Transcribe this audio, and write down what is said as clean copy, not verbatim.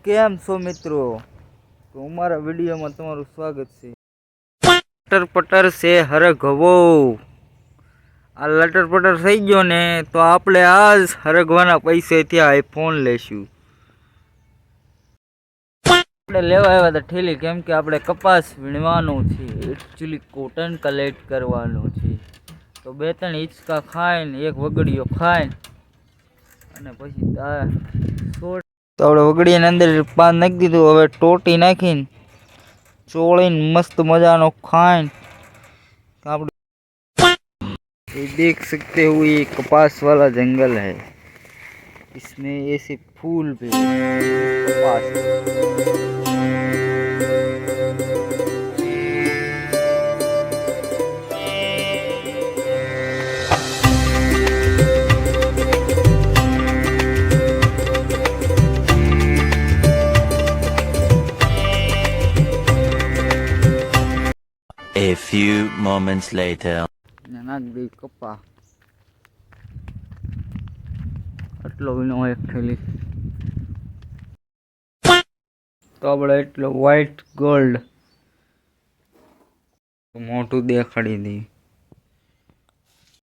કેમ છો મિત્રો? તો અમારા વિડીયોમાં તમારું સ્વાગત છે. લટર પટર છે હરગવો. આ લટર પટર થઈ ગયો ને તો આપણે આજ હરગવાના પૈસેથી આઈફોન લેશું. આપણે લેવા આવ્યા હતા ઠેલી, કેમ કે આપણે કપાસ વીણવાનું છે, એકચ્યુઅલી કોટન કલેક્ટ કરવાનું છે. તો 2-3 હિંચકા ખાઈને એક વગડીયો ખાઈને અને પછી તો આપણે વગડીયાની અંદર પાન નાખી દીધું. હવે ટોટી નાખીને ચોળીને મસ્ત મજાનો खाएं आप देख सकते हो ये कपास वाला जंगल है, इसमें ऐसे फूल भी कपास। A few moments later. નાખ દે કપા આટલો વિનો એક થેલી. તો આપણે એટલો વ્હાઈટ ગોલ્ડ મોટું દેખાડી દઈએ.